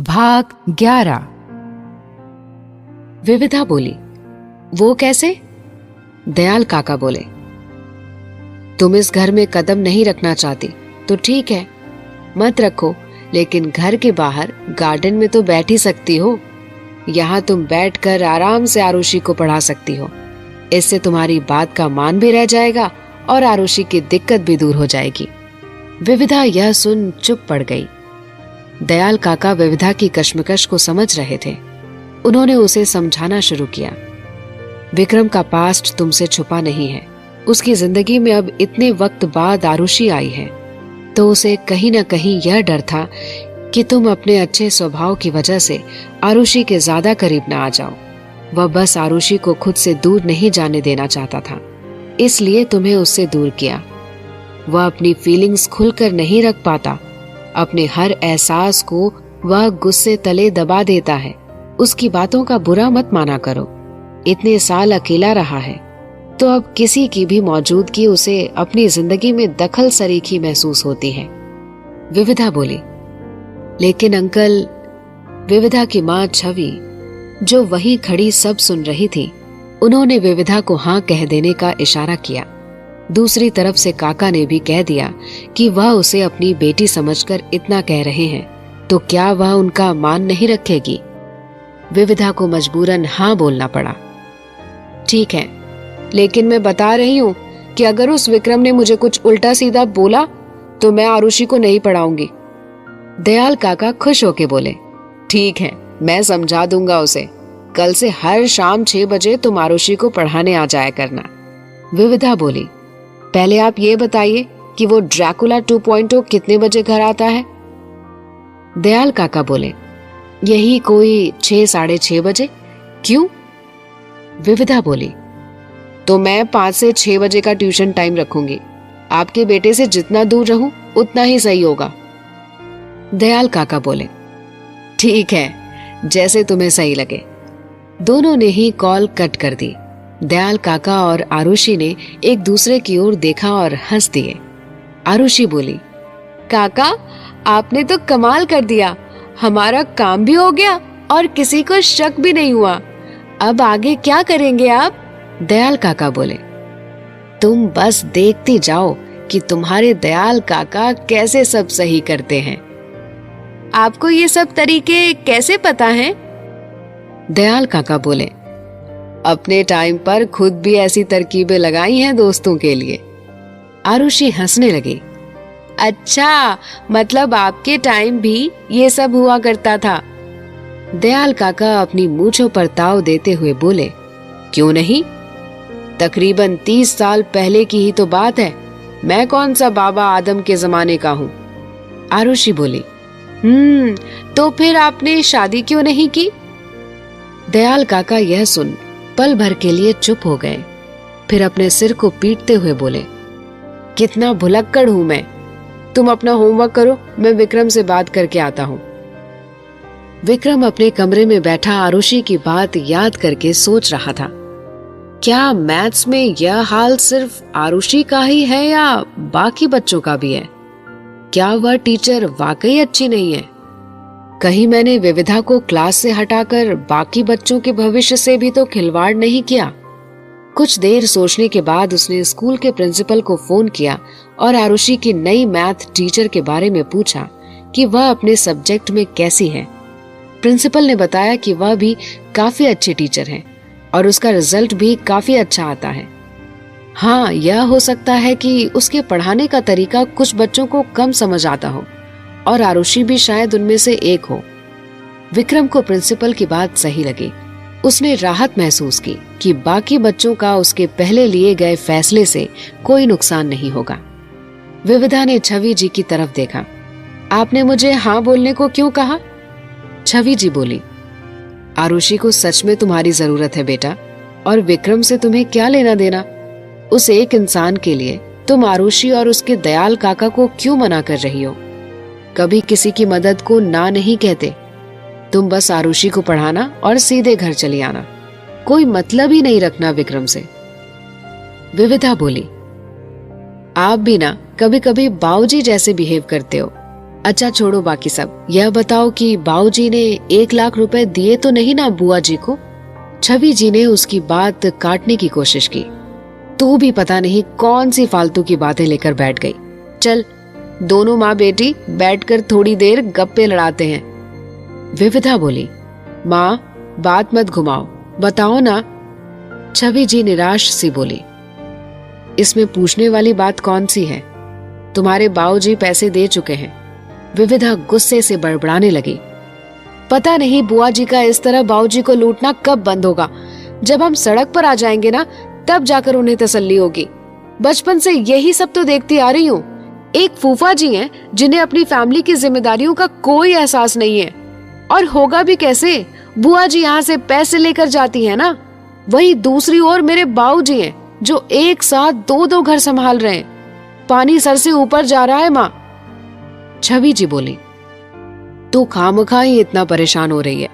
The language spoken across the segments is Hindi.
भाग 11। विविधा बोली, वो कैसे? दयाल काका बोले, तुम इस घर में कदम नहीं रखना चाहती तो ठीक है, मत रखो, लेकिन घर के बाहर गार्डन में तो बैठ ही सकती हो। यहाँ तुम बैठकर आराम से आरुषि को पढ़ा सकती हो। इससे तुम्हारी बात का मान भी रह जाएगा और आरुषि की दिक्कत भी दूर हो जाएगी। विविधा यह सुन चुप पड़ गई। दयाल काका विविधा की कश्मकश को समझ रहे थे। उन्होंने उसे समझाना शुरू किया, विक्रम का पास्ट तुमसे छुपा नहीं है। उसकी जिंदगी में अब इतने वक्त बाद आरुषि आई है तो उसे कहीं न कहीं यह डर था कि तुम अपने अच्छे स्वभाव की वजह से आरुषि के ज्यादा करीब न आ जाओ। वह बस आरुषि को खुद से दूर नहीं जाने देना चाहता था, इसलिए तुम्हें उससे दूर किया। वह अपनी फीलिंग्स खुलकर नहीं रख पाता। अपने हर एहसास को वह गुस्से तले दबा देता है। उसकी बातों का बुरा मत माना करो। इतने साल अकेला रहा है तो अब किसी की भी मौजूदगी उसे अपनी जिंदगी में दखल सरीखी महसूस होती है। विविधा बोली, लेकिन अंकल। विविधा की माँ छवि, जो वहीं खड़ी सब सुन रही थी, उन्होंने विविधा को हाँ कह देने का इशारा किया। दूसरी तरफ से काका ने भी कह दिया कि वह उसे अपनी बेटी समझकर इतना कह रहे हैं तो क्या वह उनका मान नहीं रखेगी। विविधा को मजबूरन हाँ बोलना पड़ा। ठीक है, लेकिन मैं बता रही हूँ कि अगर उस विक्रम ने मुझे कुछ उल्टा सीधा बोला तो मैं आरुषि को नहीं पढ़ाऊंगी। दयाल काका खुश होके बोले, ठीक है, मैं समझा दूंगा उसे। कल से हर शाम 6 बजे तुम आरुषि को पढ़ाने आ जाया करना। विविधा बोली, पहले आप ये बताइए कि वो ड्रैकुला 2.0 कितने बजे घर आता है? दयाल काका बोले, यही कोई 6 साढ़े 6 बजे। क्यों? विविधा बोली, तो मैं 5 से 6 बजे का ट्यूशन टाइम रखूंगी। आपके बेटे से जितना दूर रहूं उतना ही सही होगा। दयाल काका बोले, ठीक है, जैसे तुम्हें सही लगे। दोनों ने ही कॉल कट कर दी। दयाल काका और आरुषि ने एक दूसरे की ओर देखा और हंस दिए। आरुषि बोली, काका, आपने तो कमाल कर दिया। हमारा काम भी हो गया और किसी को शक भी नहीं हुआ। अब आगे क्या करेंगे आप? दयाल काका बोले, तुम बस देखती जाओ कि तुम्हारे दयाल काका कैसे सब सही करते हैं। आपको ये सब तरीके कैसे पता हैं? दयाल काका बोले, अपने टाइम पर खुद भी ऐसी तरकीबें लगाई हैं दोस्तों के लिए। आरुषि हंसने लगी, अच्छा, मतलब आपके टाइम भी ये सब हुआ करता था। दयाल काका अपनी मूंछों पर ताव देते हुए बोले, क्यों नहीं, तकरीबन 30 साल पहले की ही तो बात है। मैं कौन सा बाबा आदम के जमाने का हूँ। आरुषि बोली, तो फिर आपने शादी क्यों नहीं की? दयाल काका यह सुन पल भर के लिए चुप हो गए, फिर अपने सिर को पीटते हुए बोले, कितना भुलक्कड़ हूं मैं। तुम अपना होमवर्क करो, मैं विक्रम से बात करके आता हूं। विक्रम अपने कमरे में बैठा आरुषि की बात याद करके सोच रहा था, क्या मैथ्स में यह हाल सिर्फ आरुषि का ही है या बाकी बच्चों का भी है? क्या वह टीचर वाकई अच्छी नहीं है? कहीं मैंने विविधा को क्लास से हटाकर बाकी बच्चों के भविष्य से भी तो खिलवाड़ नहीं किया? कुछ देर सोचने के बाद उसने स्कूल के प्रिंसिपल को फोन किया और आरुषि की नई मैथ टीचर के बारे में पूछा कि वह अपने सब्जेक्ट में कैसी है। प्रिंसिपल ने बताया कि वह भी काफी अच्छी टीचर है और उसका रिजल्ट भी काफी अच्छा आता है। हाँ, यह हो सकता है कि उसके पढ़ाने का तरीका कुछ बच्चों को कम समझ आता हो और आरुषि भी शायद उनमें से एक हो। विक्रम को प्रिंसिपल की बात सही लगी। उसने राहत महसूस की कि बाकी बच्चों का उसके पहले लिए गए फैसले से कोई नुकसान नहीं होगा। विविधा ने छवि जी की तरफ देखा, आपने मुझे हाँ बोलने को क्यों कहा? छवि जी बोली, आरुषि को सच में तुम्हारी जरूरत है बेटा, और विक्रम से तुम्हें क्या लेना देना? उस एक इंसान के लिए तुम आरुषि और उसके दयाल काका को क्यों मना कर रही हो? कभी किसी की मदद को ना नहीं कहते। तुम बस आरुषि को पढ़ाना और सीधे घर चली आना। कोई मतलब ही नहीं रखना विक्रम से। विविधा बोली, आप भी ना कभी कभी बाऊजी जैसे बिहेव करते हो। अच्छा छोड़ो बाकी सब, यह बताओ कि बाऊजी ने 1 लाख रुपए दिए तो नहीं ना बुआ जी को? छवि जी ने उसकी बात काटने की कोशिश की। तू भी पता नहीं कौन सी फालतू की बातें लेकर बैठ गई। चल दोनों माँ बेटी बैठकर थोड़ी देर गप्पे लड़ाते हैं। विविधा बोली, माँ बात मत घुमाओ, बताओ ना। छवि जी निराश सी बोली, इसमें पूछने वाली बात कौन सी है? तुम्हारे बाऊजी पैसे दे चुके हैं। विविधा गुस्से से बड़बड़ाने लगी। पता नहीं बुआ जी का इस तरह बाऊजी को लूटना कब बंद होगा। जब हम सड़क पर आ जाएंगे ना, तब जाकर उन्हें तसल्ली होगी। बचपन से यही सब तो देखती आ रही हूँ। एक फूफा जी हैं जिन्हें अपनी फैमिली की जिम्मेदारियों का कोई एहसास नहीं है। और होगा भी कैसे? बुआ जी यहाँ से पैसे लेकर जाती है ना। वहीं दूसरी ओर मेरे बाऊजी हैं जो एक साथ 2-2 घर संभाल रहे हैं। पानी सर से ऊपर जा रहा है माँ। छवि जी बोली, तू खामखा ही इतना परेशान हो रही है।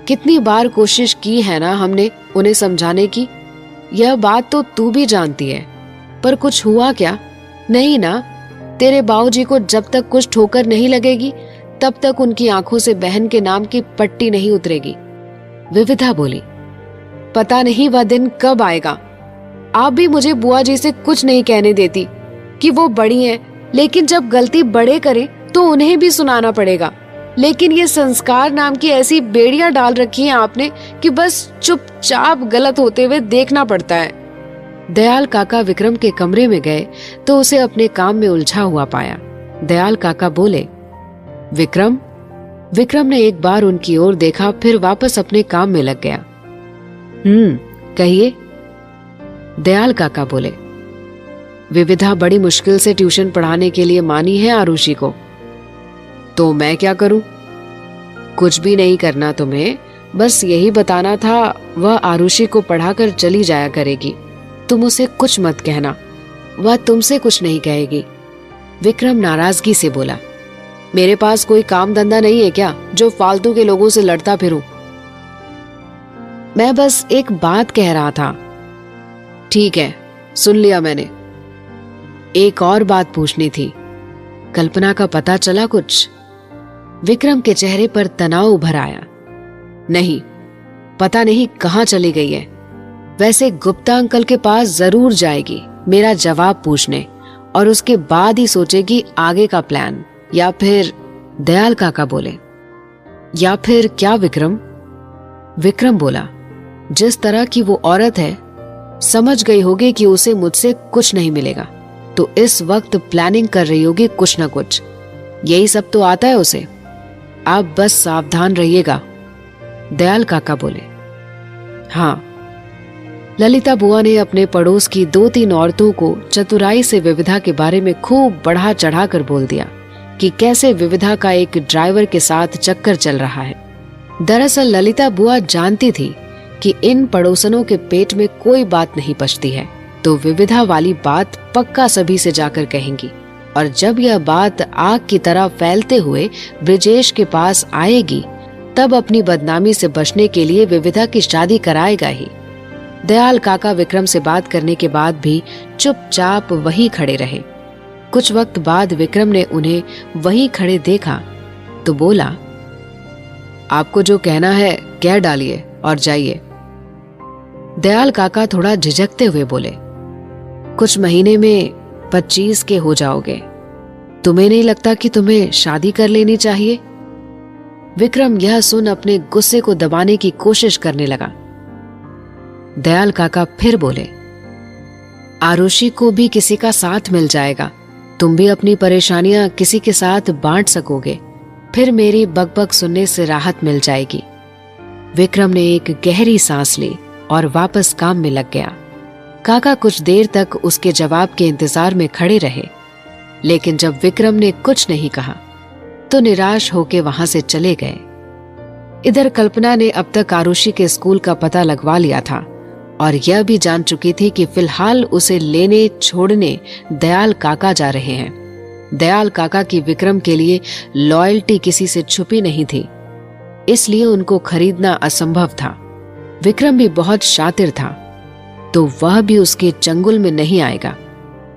कितनी बार कोशिश की है ना हमने उन्हें समझाने की। यह बात तो तू भी जानती है, पर कुछ हुआ क्या? नहीं ना। तेरे बाऊजी को जब तक कुछ ठोकर नहीं लगेगी तब तक उनकी आंखों से बहन के नाम की पट्टी नहीं उतरेगी। विविधा बोली, पता नहीं वह दिन कब आएगा। आप भी मुझे बुआ जी से कुछ नहीं कहने देती कि वो बड़ी हैं, लेकिन जब गलती बड़े करें तो उन्हें भी सुनाना पड़ेगा। लेकिन ये संस्कार नाम की ऐसी बेड़ियां डाल रखी हैं आपने कि बस चुपचाप गलत होते हुए देखना पड़ता है। दयाल काका विक्रम के कमरे में गए तो उसे अपने काम में उलझा हुआ पाया। दयाल काका बोले, विक्रम। विक्रम ने एक बार उनकी ओर देखा, फिर वापस अपने काम में लग गया। कहिए। दयाल काका बोले, विविधा बड़ी मुश्किल से ट्यूशन पढ़ाने के लिए मानी है आरुषि को। तो मैं क्या करूं? कुछ भी नहीं करना तुम्हें, बस यही बताना था वह आरुषि को पढ़ाकर चली जाया करेगी। तुम उसे कुछ मत कहना, वह तुमसे कुछ नहीं कहेगी। विक्रम नाराजगी से बोला, मेरे पास कोई काम धंधा नहीं है क्या जो फालतू के लोगों से लड़ता फिरूं? मैं बस एक बात कह रहा था। ठीक है, सुन लिया मैंने। एक और बात पूछनी थी। कल्पना का पता चला कुछ? विक्रम के चेहरे पर तनाव उभर आया। नहीं, पता नहीं कहां चली गई है। वैसे गुप्ता अंकल के पास जरूर जाएगी मेरा जवाब पूछने, और उसके बाद ही सोचेगी आगे का प्लान। या फिर, दयाल काका बोले, या फिर क्या विक्रम? विक्रम बोला, जिस तरह की वो औरत है, समझ गई होगी कि उसे मुझसे कुछ नहीं मिलेगा, तो इस वक्त प्लानिंग कर रही होगी कुछ ना कुछ। यही सब तो आता है उसे। आप बस सावधान रहिएगा। दयाल काका बोले, हाँ। ललिता बुआ ने अपने पड़ोस की 2-3 औरतों को चतुराई से विविधा के बारे में खूब बढ़ा चढ़ा कर बोल दिया कि कैसे विविधा का एक ड्राइवर के साथ चक्कर चल रहा है। दरअसल ललिता बुआ जानती थी कि इन पड़ोसनों के पेट में कोई बात नहीं पचती है, तो विविधा वाली बात पक्का सभी से जाकर कहेंगी। और जब यह बात आग की तरह फैलते हुए ब्रिजेश के पास आएगी, तब अपनी बदनामी से बचने के लिए विविधा की शादी कराएगा ही। दयाल काका विक्रम से बात करने के बाद भी चुपचाप वहीं खड़े रहे। कुछ वक्त बाद विक्रम ने उन्हें वहीं खड़े देखा तो बोला, आपको जो कहना है कह डालिए और जाइए। दयाल काका थोड़ा झिझकते हुए बोले, कुछ महीने में 25 के हो जाओगे। तुम्हें नहीं लगता कि तुम्हें शादी कर लेनी चाहिए? विक्रम यह सुन अपने गुस्से को दबाने की कोशिश करने लगा। दयाल काका फिर बोले, आरुषि को भी किसी का साथ मिल जाएगा। तुम भी अपनी परेशानियां किसी के साथ बांट सकोगे। फिर मेरी बकबक सुनने से राहत मिल जाएगी। विक्रम ने एक गहरी सांस ली और वापस काम में लग गया। काका कुछ देर तक उसके जवाब के इंतजार में खड़े रहे, लेकिन जब विक्रम ने कुछ नहीं कहा तो निराश होकर वहां से चले गए। इधर कल्पना ने अब तक आरुषि के स्कूल का पता लगवा लिया था और यह भी जान चुकी थी कि फिलहाल उसे लेने छोड़ने दयाल काका जा रहे हैं। दयाल काका की विक्रम के लिए लॉयल्टी किसी से छुपी नहीं थी, इसलिए उनको खरीदना असंभव था। विक्रम भी बहुत शातिर था, तो वह भी उसके चंगुल में नहीं आएगा।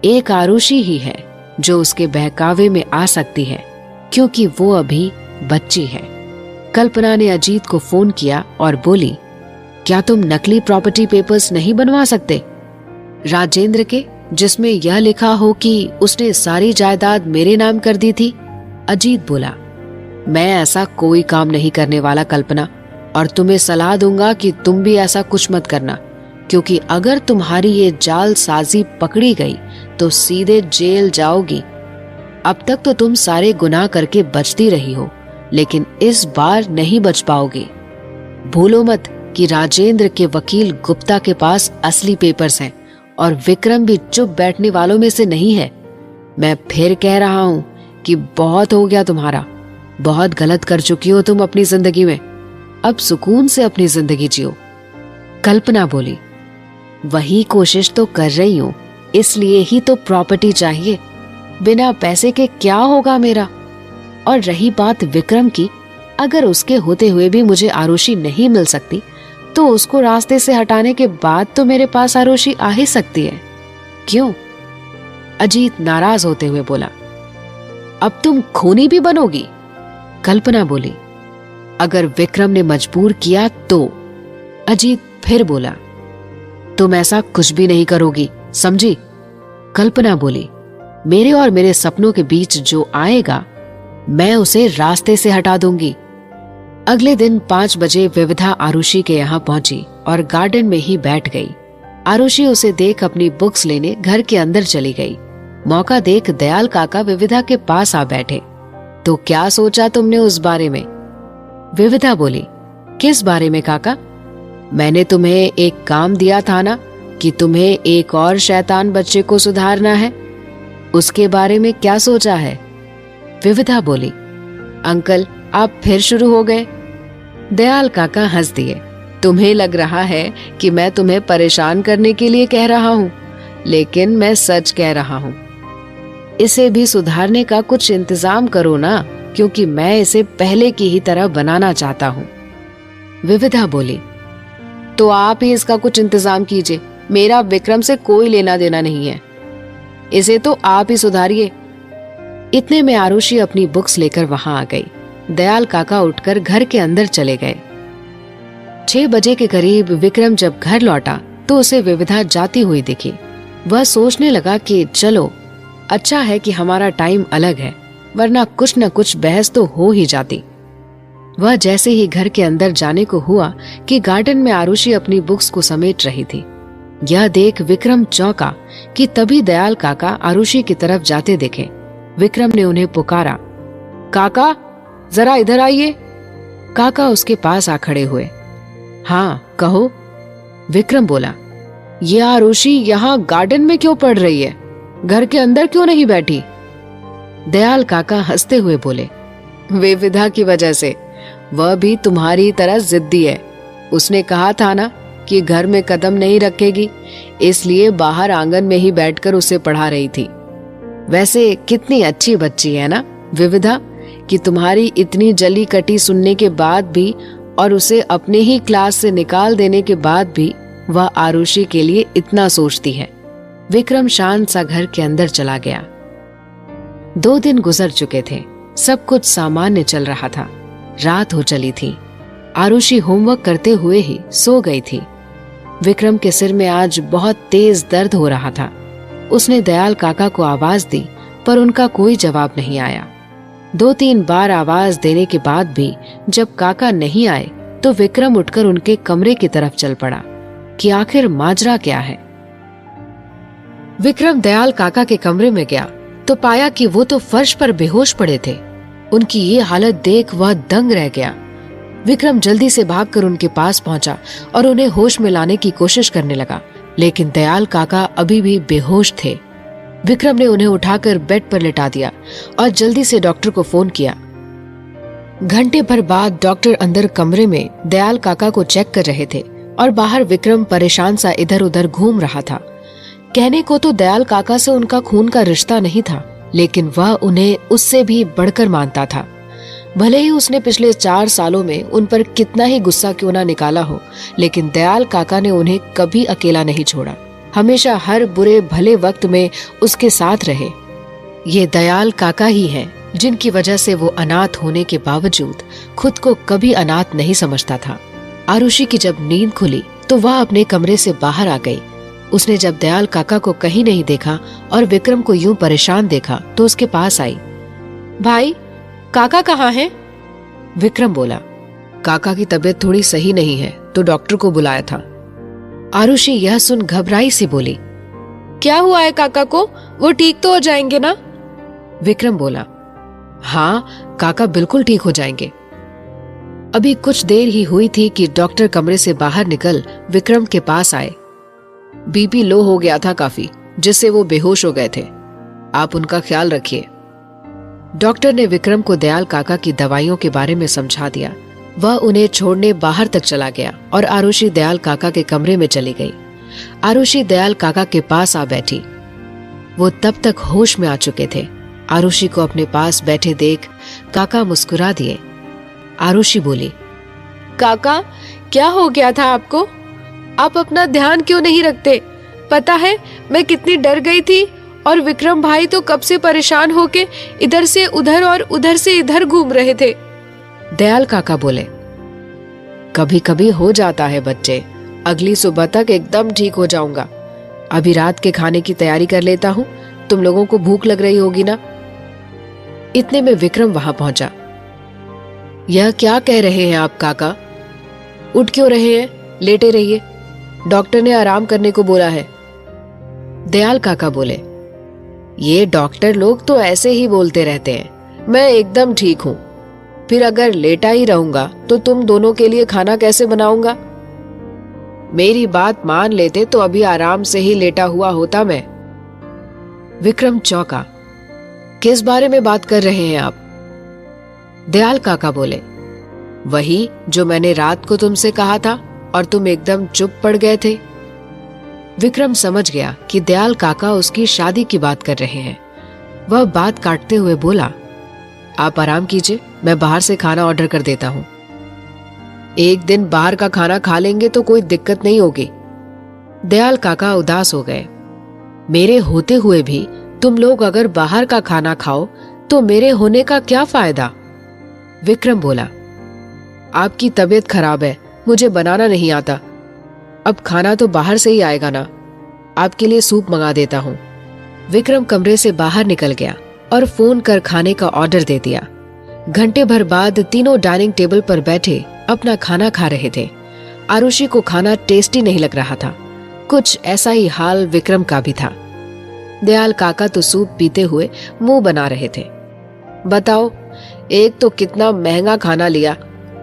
एक आरुषि ही है जो उसके बहकावे में आ सकती है। क्योंकि वो अभी बच्ची है। कल्पना ने अजीत को फोन किया और बोली, क्या तुम नकली प्रॉपर्टी पेपर्स नहीं बनवा सकते? राजेंद्र के, जिसमें यह लिखा हो कि उसने सारी जायदाद मेरे नाम कर दी थी। अजीत बोला, मैं ऐसा कोई काम नहीं करने वाला कल्पना, और तुम्हें सलाह दूंगा कि तुम भी ऐसा कुछ मत करना, क्योंकि अगर तुम्हारी ये जालसाजी पकड़ी गई तो सीधे जेल जाओगी। अब तक तो तुम सारे गुनाह करके बचती रही हो, लेकिन इस बार नहीं बच पाओगी। भूलो मत कि राजेंद्र के वकील गुप्ता के पास असली पेपर्स हैं, और विक्रम भी चुप बैठने वालों में से नहीं है। मैं फिर कह रहा हूं कि बहुत हो गया तुम्हारा, बहुत गलत कर चुकी हो तुम अपनी जिंदगी में, अब सुकून से अपनी जिंदगी जियो। कल्पना बोली, वही कोशिश तो कर रही हूं, इसलिए ही तो प्रॉपर्टी चाहिए, बिना पैसे के क्या होगा मेरा। और रही बात विक्रम की, अगर उसके होते हुए भी मुझे आरुषि नहीं मिल सकती तो उसको रास्ते से हटाने के बाद तो मेरे पास आरुषि आ ही सकती है, क्यों? अजीत नाराज होते हुए बोला, अब तुम खूनी भी बनोगी? कल्पना बोली, अगर विक्रम ने मजबूर किया तो। अजीत फिर बोला, तुम ऐसा कुछ भी नहीं करोगी, समझी? कल्पना बोली, मेरे और मेरे सपनों के बीच जो आएगा मैं उसे रास्ते से हटा दूंगी। अगले दिन 5 बजे विविधा आरुषि के यहाँ पहुंची और गार्डन में ही बैठ गई। आरुषि उसे देख अपनी बुक्स लेने घर के अंदर चली गई। मौका देख दयाल काका विविधा के पास आ बैठे। तो क्या सोचा तुमने उस बारे में? विविधा बोली, किस बारे में काका? मैंने तुम्हें एक काम दिया था ना कि तुम्हें एक और शैतान बच्चे को सुधारना है, उसके बारे में क्या सोचा है? विविधा बोली, अंकल आप फिर शुरू हो गए। दयाल काका हंस दिए, तुम्हें लग रहा है कि मैं तुम्हें परेशान करने के लिए कह रहा हूँ, लेकिन मैं सच कह रहा हूँ। इसे भी सुधारने का कुछ इंतजाम करो ना, क्योंकि मैं इसे पहले की ही तरह बनाना चाहता हूँ। विविधा बोली, तो आप ही इसका कुछ इंतजाम कीजिए, मेरा विक्रम से कोई लेना देना नहीं है, इसे तो आप ही सुधारिए। इतने में आरुषि अपनी बुक्स लेकर वहां आ गई। दयाल काका उठकर घर के अंदर चले गए। 6 बजे के करीब विक्रम जब घर लौटा तो उसे विविधा जाती हुई दिखी। वह सोचने लगा कि चलो अच्छा है कि हमारा टाइम अलग है, वरना कुछ न कुछ बहस तो हो ही जाती। वह जैसे ही घर के अंदर जाने को हुआ कि गार्डन में आरुषि अपनी बुक्स को समेट रही थी। यह देख विक्रम चौंका कि तभी दयाल काका आरुषि की तरफ जाते दिखे। विक्रम ने उन्हें पुकारा, काका जरा इधर आइए। काका उसके पास आ खड़े हुए। हाँ कहो। विक्रम बोला, ये आरुषि यहाँ गार्डन में क्यों पढ़ रही है, घर के अंदर क्यों नहीं बैठी? दयाल काका हंसते हुए बोले, विविधा की वजह से, वह भी तुम्हारी तरह जिद्दी है। उसने कहा था ना कि घर में कदम नहीं रखेगी, इसलिए बाहर आंगन में ही बैठकर उसे पढ़ा रही थी। वैसे कितनी अच्छी बच्ची है ना विविधा, कि तुम्हारी इतनी जली कटी सुनने के बाद भी और उसे अपने ही क्लास से निकाल देने के बाद भी वह आरुषि के लिए इतना सोचती है। विक्रम शांत सा घर के अंदर चला गया। 2 दिन गुजर चुके थे, सब कुछ सामान्य चल रहा था। रात हो चली थी। आरुषि होमवर्क करते हुए ही सो गई थी। विक्रम के सिर में आज बहुत तेज दर्द हो रहा था। उसने दयाल काका को आवाज दी, पर उनका कोई जवाब नहीं आया। 2-3 बार आवाज देने के बाद भी जब काका नहीं आए तो विक्रम उठकर उनके कमरे की तरफ चल पड़ा कि आखिर माजरा क्या है। विक्रम दयाल काका के कमरे में गया तो पाया कि वो तो फर्श पर बेहोश पड़े थे। उनकी ये हालत देख वह दंग रह गया। विक्रम जल्दी से भागकर उनके पास पहुंचा और उन्हें होश में लाने की कोशिश करने लगा, लेकिन दयाल काका अभी भी बेहोश थे। विक्रम ने उन्हें उठाकर बेड पर लिटा दिया और जल्दी से डॉक्टर को फोन किया। घंटे भर बाद डॉक्टर अंदर कमरे में दयाल काका को चेक कर रहे थे और बाहर विक्रम परेशान सा इधर उधर घूम रहा था। कहने को तो दयाल काका से उनका खून का रिश्ता नहीं था, लेकिन वह उन्हें उससे भी बढ़कर मानता था। भले ही उसने पिछले 4 सालों में उन पर कितना ही गुस्सा क्यों ना निकाला हो, लेकिन दयाल काका ने उन्हें कभी अकेला नहीं छोड़ा। हमेशा हर बुरे भले वक्त में उसके साथ रहे। ये दयाल काका ही हैं जिनकी वजह से वो अनाथ होने के बावजूद खुद को कभी अनाथ नहीं समझता था। आरुषि की जब नींद खुली तो वह अपने कमरे से बाहर आ गई। उसने जब दयाल काका को कहीं नहीं देखा और विक्रम को यूं परेशान देखा तो उसके पास आई। भाई, काका कहाँ हैं? विक्रम बोला, काका की तबीयत थोड़ी सही नहीं है तो डॉक्टर को बुलाया था। आरुषि यह सुन घबराई सी बोली, क्या हुआ है काका को? वो ठीक तो हो जाएंगे ना? विक्रम बोला, हाँ, काका बिल्कुल ठीक हो जाएंगे। अभी कुछ देर ही हुई थी कि डॉक्टर कमरे से बाहर निकल विक्रम के पास आए। बीपी लो हो गया था काफी, जिससे वो बेहोश हो गए थे। आप उनका ख्याल रखिए। डॉक्टर ने विक्रम को दयाल काका की दवाइयों के बारे में समझा दिया। वह उन्हें छोड़ने बाहर तक चला गया और आरुषि दयाल काका के कमरे में चली गई। आरुषि दयाल काका के पास आ बैठी। वो तब तक होश में आ चुके थे। आरुषि को अपने पास बैठे देख काका मुस्कुरा दिए। आरुषि बोली, काका, क्या हो गया था आपको? आप अपना ध्यान क्यों नहीं रखते? पता है मैं कितनी डर गई थी और विक्रम भाई तो कब से परेशान होके इधर से उधर और उधर से इधर घूम रहे थे। दयाल काका बोले, कभी कभी हो जाता है बच्चे, अगली सुबह तक एकदम ठीक हो जाऊंगा। अभी रात के खाने की तैयारी कर लेता हूँ, तुम लोगों को भूख लग रही होगी ना? इतने में विक्रम वहां पहुंचा। यह क्या कह रहे हैं आप काका? उठ क्यों रहे हैं? लेटे रहिए, डॉक्टर ने आराम करने को बोला है। दयाल काका बोले, ये डॉक्टर लोग तो ऐसे ही बोलते रहते हैं, मैं एकदम ठीक हूं। फिर अगर लेटा ही रहूंगा तो तुम दोनों के लिए खाना कैसे बनाऊंगा? मेरी बात मान लेते तो अभी आराम से ही लेटा हुआ होता मैं। विक्रम चौंका। किस बारे में बात कर रहे हैं आप? दयाल काका बोले, वही जो मैंने रात को तुमसे कहा था और तुम एकदम चुप पड़ गए थे। विक्रम समझ गया कि दयाल काका उसकी शादी की बात कर रहे हैं। वह बात काटते हुए बोला, आप आराम कीजिए, मैं बाहर से खाना ऑर्डर कर देता हूं। एक दिन बाहर का खाना खा लेंगे तो कोई दिक्कत नहीं होगी। दयाल काका उदास हो गए। मेरे होते हुए भी तुम लोग अगर बाहर का खाना खाओ तो मेरे होने का क्या फायदा? विक्रम बोला, आपकी तबीयत खराब है, मुझे बनाना नहीं आता। अब खाना तो बाहर से ही आएगा ना, आपके लिए सूप मंगा देता हूं। विक्रम कमरे से बाहर निकल गया और फोन कर खाने का ऑर्डर दे दिया। घंटे भर बाद तीनों डाइनिंग टेबल पर बैठे अपना खाना खा रहे थे। आरुषि को खाना टेस्टी नहीं लग रहा था। कुछ ऐसा ही हाल विक्रम का भी था। दयाल काका तो सूप पीते हुए मुंह बना रहे थे। बताओ, एक तो कितना महंगा खाना लिया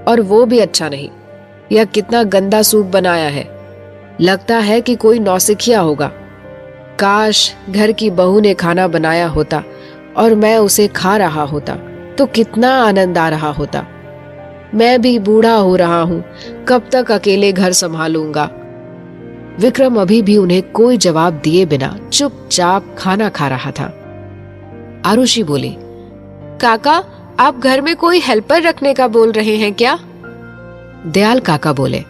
और वो भी अच्छा नहीं। यह कितना गंदा सूप बनाया है, लगता है कि कोई नौसिखिया होगा। काश घर की बहू ने खाना बनाया होता और मैं उसे खा रहा होता तो कितना आनंद आ रहा होता। मैं भी बूढ़ा हो रहा हूं, कब तक अकेले घर संभालूंगा। विक्रम अभी भी उन्हें कोई जवाब दिए बिना चुपचाप खाना खा रहा था। आरुषि बोली, काका, आप घर में कोई हेल्पर रखने का बोल रहे हैं क्या? दयाल काका बोले,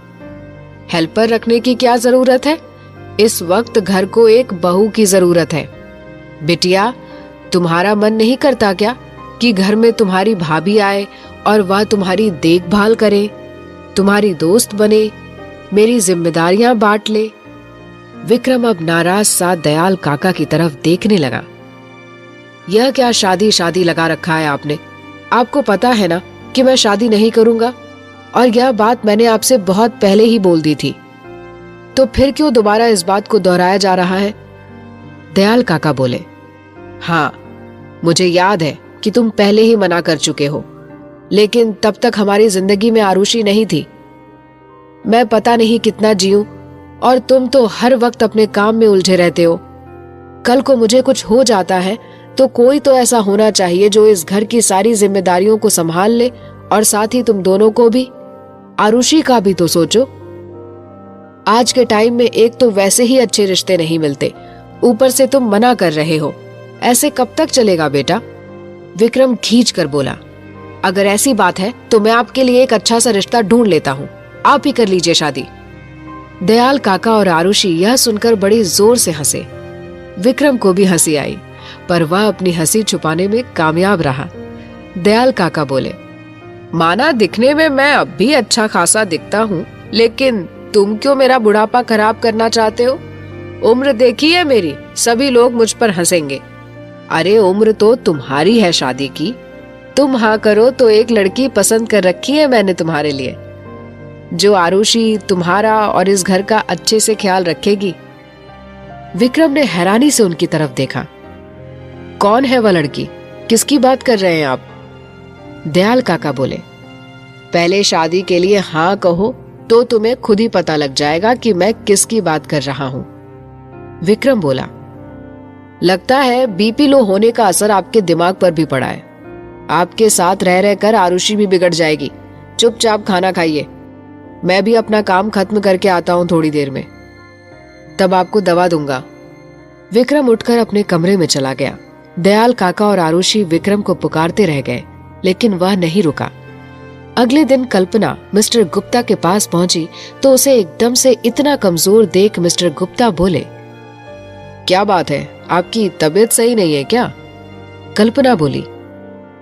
हेल्पर रखने की क्या जरूरत है? इस वक्त घर को एक बहू की जरूरत है। बिटिया, तुम्हारा मन नहीं करता क्या कि घर में तुम्हारी भाभी आए और वह तुम्हारी देखभाल करे, तुम्हारी दोस्त बने, मेरी जिम्मेदारियां बांट ले? विक्रम अब नाराज सा दयाल काका की तरफ देखने लगा। यह क्या शादी शादी लगा रखा है आपने? आपको पता है ना कि मैं शादी नहीं करूंगा, और यह बात मैंने आपसे बहुत पहले ही बोल दी थी, तो फिर क्यों दोबारा इस बात को दोहराया जा रहा है? दयाल काका बोले, हाँ, मुझे याद है कि तुम पहले ही मना कर चुके हो, लेकिन तब तक हमारी जिंदगी में आरुषि नहीं थी। मैं पता नहीं कितना जीऊं और तुम तो हर वक्त अपने काम में उलझे रहते हो। कल को मुझे कुछ हो जाता है तो कोई तो ऐसा होना चाहिए जो इस घर की सारी जिम्मेदारियों को संभाल ले, और साथ ही तुम दोनों को भी। आरुषि का भी तो सोचो। आज के टाइम में एक तो वैसे ही अच्छे रिश्ते नहीं मिलते, ऊपर से तुम मना कर रहे हो। ऐसे कब तक चलेगा बेटा? विक्रम खींच कर बोला, अगर ऐसी बात है तो मैं आपके लिए एक अच्छा सा रिश्ता ढूंढ लेता हूँ, आप ही कर लीजिए शादी। दयाल काका और आरुषि यह सुनकर बड़ी जोर से हंसे। विक्रम को भी हंसी आई, पर वह अपनी हंसी छुपाने में कामयाब रहा। दयाल काका बोले, माना दिखने में मैं अब भी अच्छा खासा दिखता हूँ, लेकिन तुम क्यों मेरा बुढ़ापा खराब करना चाहते हो? उम्र देखी है मेरी, सभी लोग मुझ पर हंसेंगे। अरे उम्र तो तुम्हारी है शादी की। तुम हाँ करो तो एक लड़की पसंद कर रखी है मैंने तुम्हारे लिए, जो आरुषि, तुम्हारा और इस घर का अच्छे से ख्याल रखेगी। विक्रम ने हैरानी से उनकी तरफ देखा। कौन है वह लड़की? किसकी बात कर रहे हैं आप? दयाल काका बोले, पहले शादी के लिए हाँ कहो तो तुम्हें खुद ही पता लग जाएगा कि मैं किसकी बात कर रहा हूं। विक्रम बोला, लगता है बीपी लो होने का असर आपके दिमाग पर भी पड़ा है। आपके साथ रह रहकर आरुषि भी बिगड़ जाएगी। चुपचाप खाना खाइए, मैं भी अपना काम खत्म करके आता हूं थोड़ी देर में, तब आपको दवा दूंगा। विक्रम उठकर अपने कमरे में चला गया। दयाल काका और आरुषि विक्रम को पुकारते रह गए, लेकिन वह नहीं रुका। अगले दिन कल्पना मिस्टर गुप्ता के पास पहुंची तो उसे एकदम से इतना कमजोर देख मिस्टर गुप्ता बोले, क्या बात है, आपकी तबीयत सही नहीं है क्या? कल्पना बोली,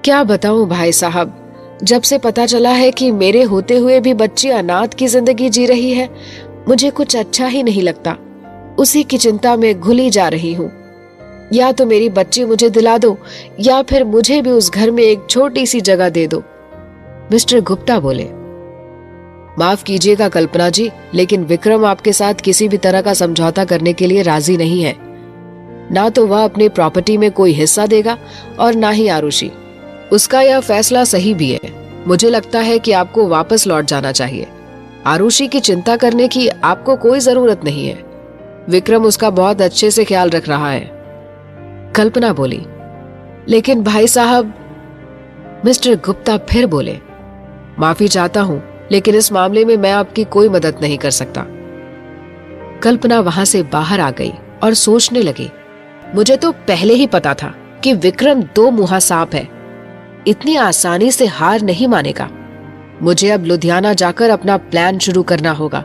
क्या बताऊं भाई साहब, जब से पता चला है कि मेरे होते हुए भी बच्ची अनाथ की जिंदगी जी रही है, मुझे कुछ अच्छा ही नहीं लगता। उसी की चिंता में घुली जा रही हूँ। या तो मेरी बच्ची मुझे दिला दो, या फिर मुझे भी उस घर में एक छोटी सी जगह दे दो। मिस्टर गुप्ता बोले, माफ कीजिएगा कल्पना जी, लेकिन विक्रम आपके साथ किसी भी तरह का समझौता करने के लिए राजी नहीं है। ना तो वह अपनी प्रॉपर्टी में कोई हिस्सा देगा और ना ही आरुषि। उसका यह फैसला सही भी है। मुझे लगता है कि आपको वापस लौट जाना चाहिए। आरुषि की चिंता करने की आपको कोई जरूरत नहीं है। विक्रम उसका बहुत अच्छे से ख्याल रख रहा है। कल्पना बोली, लेकिन भाई साहब। मिस्टर गुप्ता फिर बोले, माफी चाहता हूं, लेकिन इस मामले में मैं आपकी कोई मदद नहीं कर सकता। कल्पना वहां से बाहर आ गई और सोचने लगी, मुझे तो पहले ही पता था कि विक्रम दो मुंहा सांप है, इतनी आसानी से हार नहीं मानेगा। मुझे अब लुधियाना जाकर अपना प्लान शुरू करना होगा।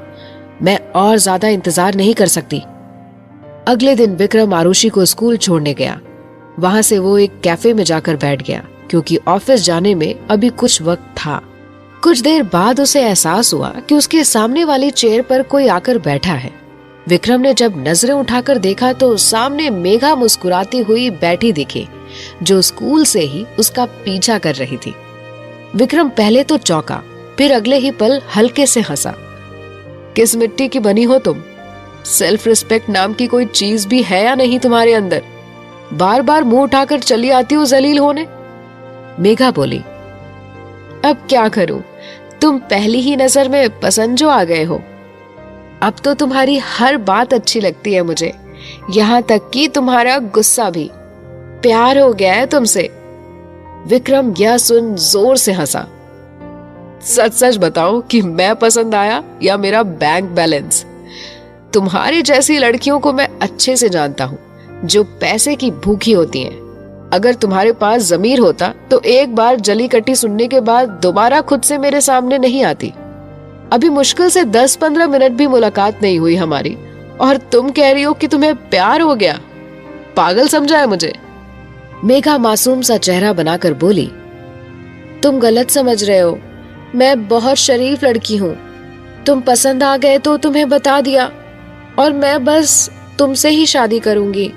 मैं और ज्यादा इंतजार नहीं कर सकती। अगले दिन विक्रम आरुषि को स्कूल छोड़ने गया। वहां से वो एक कैफे में जाकर बैठ गया, क्योंकि ऑफिस जाने में अभी कुछ वक्त था। कुछ देर बाद उसे एहसास हुआ कि उसके सामने वाली चेयर पर कोई आकर बैठा है। विक्रम ने जब नजरें उठाकर देखा तो सामने मेघा मुस्कुराती हुई बैठी दिखी, जो स्कूल से ही उसका पीछा कर रही थी। विक्रम पहले तो चौंका, फिर अगले ही पल हल्के से हंसा। किस मिट्टी की बनी हो तुम? सेल्फ रिस्पेक्ट नाम की कोई चीज भी है या नहीं तुम्हारे अंदर? बार बार मुंह उठाकर चली आती हो जलील होने। मेघा बोली, अब क्या करूं, तुम पहली ही नजर में पसंद जो आ गए हो। अब तो तुम्हारी हर बात अच्छी लगती है मुझे, यहाँ तक कि तुम्हारा गुस्सा भी। प्यार हो गया है तुमसे। विक्रम यह सुन जोर से हंसा। सच सच बताओ कि मैं पसंद आया या मेरा बैंक बैलेंस? तुम्हारी जैसी लड़कियों को मैं अच्छे से जानता हूँ, जो पैसे की भूखी होती हैं। अगर तुम्हारे पास जमीर होता तो एक बार जली कट्टी सुनने के बाद दोबारा खुद से मेरे सामने नहीं आती। अभी मुश्किल से 10-15 मिनट भी मुलाकात नहीं हुई हमारी, और तुम कह रही हो कि तुम्हें प्यार हो गया। पागल समझा है मुझे? मेघा मासूम सा चेहरा बनाकर बोली, तुम गलत समझ रहे हो। मैं बहुत शरीफ लड़की हूँ। तुम पसंद आ गए तो तुम्हें बता दिया, और मैं बस तुमसे ही शादी करूंगी।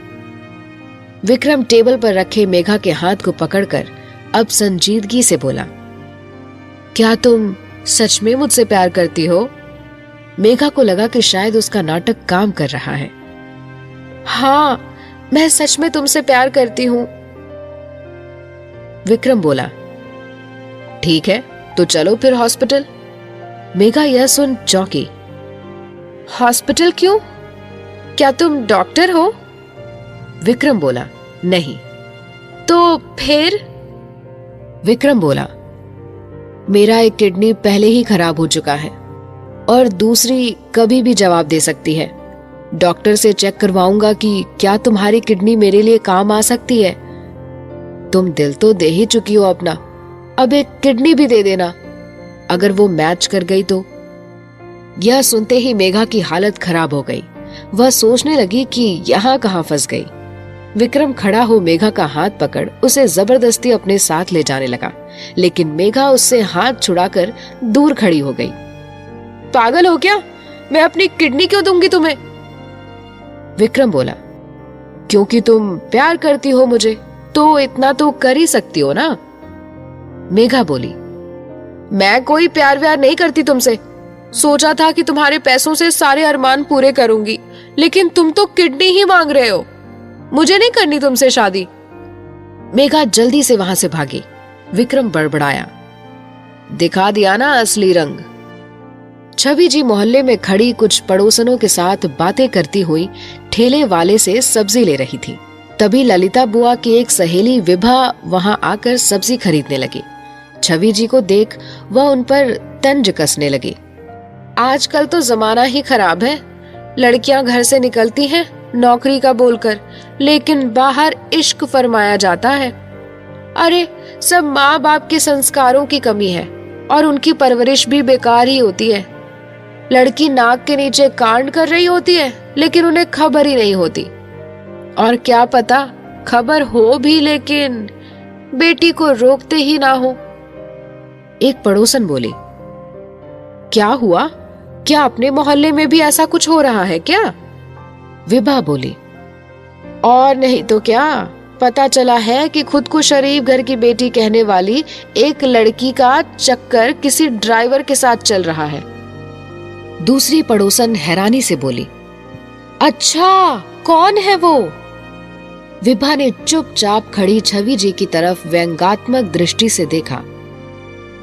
विक्रम टेबल पर रखे मेघा के हाथ को पकड़कर अब संजीदगी से बोला, क्या तुम सच में मुझसे प्यार करती हो? मेघा को लगा कि शायद उसका नाटक काम कर रहा है। हाँ, मैं सच में तुमसे प्यार करती हूँ। विक्रम बोला, ठीक है, तो चलो फिर हॉस्पिटल। मेघा यह सुन चौंकी। हॉस्पिटल क्यों? क्या तुम डॉक्टर हो? विक्रम बोला, नहीं। तो फिर? विक्रम बोला, मेरा एक किडनी पहले ही खराब हो चुका है और दूसरी कभी भी जवाब दे सकती है। डॉक्टर से चेक करवाऊंगा कि क्या तुम्हारी किडनी मेरे लिए काम आ सकती है। तुम दिल तो दे ही चुकी हो अपना, अब एक किडनी भी दे देना, अगर वो मैच कर गई तो। यह सुनते ही मेघा की हालत खराब हो गई। वह सोचने लगी कि यहाँ कहाँ फंस गई। विक्रम खड़ा हो मेघा का हाथ पकड़ उसे जबरदस्ती अपने साथ ले जाने लगा, लेकिन मेघा उससे हाथ छुड़ाकर दूर खड़ी हो गई। पागल हो क्या? मैं अपनी किडनी क्यों दूंगी तुम्हें? विक्रम बोला। क्योंकि तुम प्यार करती हो मुझे, तो इतना तो कर ही सकती हो ना। मेघा बोली। मैं कोई प्यार व्यार नहीं करती तुमसे। सोचा था कि तुम्हारे पैसों से सारे अरमान पूरे करूंगी, लेकिन तुम तो किडनी ही मांग रहे हो। मुझे नहीं करनी तुमसे शादी। मेघा जल्दी से वहां से भागी। विक्रम बड़बड़ाया। दिखा दिया ना असली रंग। छवि जी मोहल्ले में खड़ी कुछ पड़ोसनों के साथ बातें करती हुई ठेले वाले से सब्जी ले रही थी। तभी ललिता बुआ की एक सहेली विभा वहां आकर सब्जी खरीदने लगी। छवि जी को देख वह उन पर तंज कसने लगी। आजकल तो जमाना ही खराब है। लड़कियां घर से निकलती हैं नौकरी का बोलकर, लेकिन बाहर इश्क फरमाया जाता है। अरे सब माँ बाप के संस्कारों की कमी है और उनकी परवरिश भी बेकार ही होती है। लड़की नाक के नीचे कांड कर रही होती है, लेकिन उन्हें खबर ही नहीं होती। और क्या पता खबर हो भी, लेकिन बेटी को रोकते ही ना हो। एक पड़ोसन बोली। क्या हुआ? क्या अपने मोहल्ले में भी ऐसा कुछ हो रहा है क्या? विभा बोली। और नहीं तो क्या, पता चला है कि खुद को शरीफ घर की बेटी कहने वाली एक लड़की का चक्कर किसी ड्राइवर के साथ चल रहा है। दूसरी पड़ोसन हैरानी से बोली। अच्छा, कौन है वो? विभा ने चुपचाप खड़ी छवि जी की तरफ व्यंग्यात्मक दृष्टि से देखा।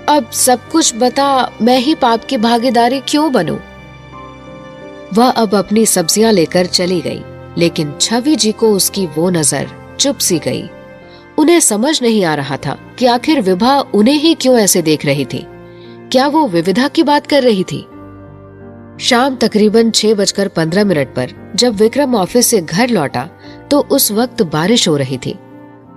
अब सब कुछ बता, मैं ही पाप की भागीदारी क्यों बनूं? वह अब अपनी सब्जियां लेकर चली गई, लेकिन छवि जी को उसकी वो नजर चुप सी गई। उन्हें समझ नहीं आ रहा था कि आखिर विभा उन्हें ही क्यों ऐसे देख रही थी। क्या वो विविधा की बात कर रही थी? शाम तकरीबन 6:15 पर जब विक्रम ऑफिस से घर लौटा तो उस वक्त बारिश हो रही थी।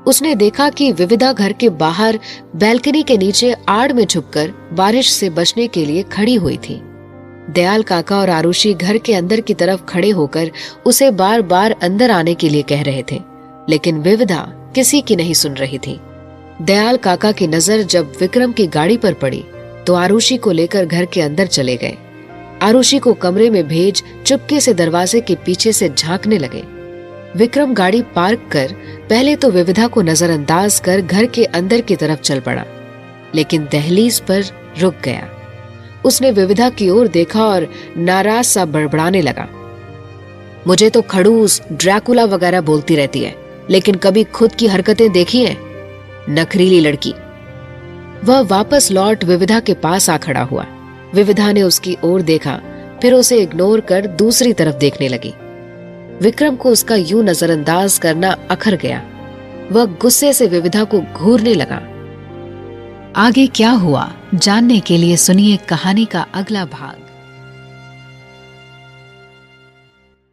उसने देखा कि विविधा घर के बाहर बैल्कनी के नीचे आड़ में छुपकर बारिश से बचने के लिए खड़ी हुई थी। दयाल काका और आरुषि घर के अंदर की तरफ खड़े होकर उसे बार बार अंदर आने के लिए कह रहे थे, लेकिन विविधा किसी की नहीं सुन रही थी। दयाल काका की नजर जब विक्रम की गाड़ी पर पड़ी तो आरुषि को लेकर घर के अंदर चले गए। आरुषि को कमरे में भेज चुपके से दरवाजे के पीछे से झांकने लगे। विक्रम गाड़ी पार्क कर पहले तो विविधा को नजरअंदाज कर घर के अंदर की तरफ चल पड़ा, लेकिन दहलीज पर रुक गया। उसने विविधा की ओर देखा और नाराज सा बड़बड़ाने लगा। मुझे तो खड़ूस, ड्रैकुला वगैरह बोलती रहती है, लेकिन कभी खुद की हरकतें देखी है? नखरीली लड़की। वह वापस लौट विविधा के पास आ खड़ा हुआ। विविधा ने उसकी ओर देखा, फिर उसे इग्नोर कर दूसरी तरफ देखने लगी। विक्रम को उसका यूं नजरअंदाज करना अखर गया। वह गुस्से से विविधा को घूरने लगा। आगे क्या हुआ जानने के लिए सुनिए कहानी का अगला भाग।